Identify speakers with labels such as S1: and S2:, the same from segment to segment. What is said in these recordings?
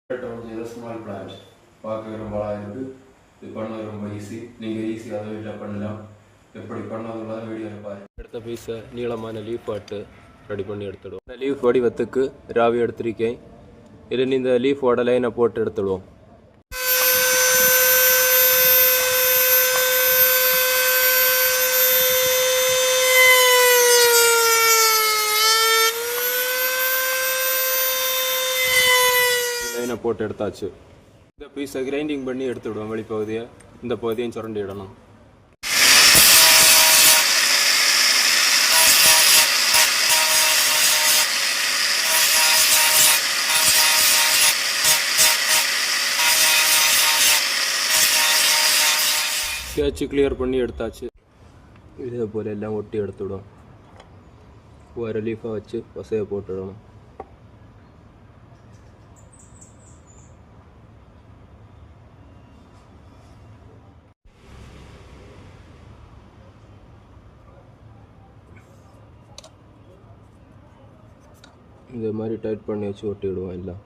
S1: Small plant பார்க்க ரொம்ப அழகாக இருக்குது. இது பண்ண ரொம்ப ஈஸி. நீங்கள் ஈஸியாக அதை வீட்டில் பண்ணலாம். எப்படி பண்ணதுள்ள வீடியோவில் பாருங்கள். எடுத்த பீஸை நீளமான லீஃப் ஆட்டு ரெடி பண்ணி எடுத்துடுவோம். இந்த லீஃப் வடிவத்துக்கு ராவி எடுத்திருக்கேன். இதில் இந்த லீஃபோட லைனை போட்டு எடுத்துடுவோம். லைனை போட்டு எடுத்தாச்சு. இந்த பீஸை கிரைண்டிங் பண்ணி எடுத்துவிடுவோம். வெளிப்பகுதியை இந்த பகுதியும் சுரண்டி இடணும். ஸ்கெட்ச் கிளியர் பண்ணி எடுத்தாச்சு. இதே போல் எல்லாம் ஒட்டி எடுத்துவிடும். ஒரு லீஃபாக வச்சு பசையை போட்டுடணும். இந்த மாதிரி டைட் பண்ணி வச்சு ஒட்டி விடுவோம் எல்லாம்.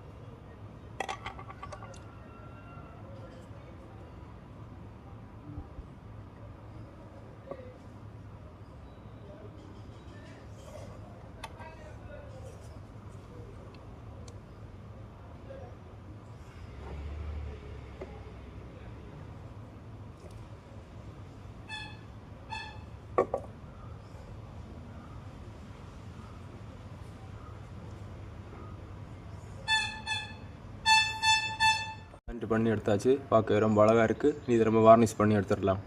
S1: பண்ணி எடுத்தாச்சு. பார்க்க ரொம்ப அழகாக இருக்குது. இது ரொம்ப வார்னிஷ் பண்ணி எடுத்துடலாம்.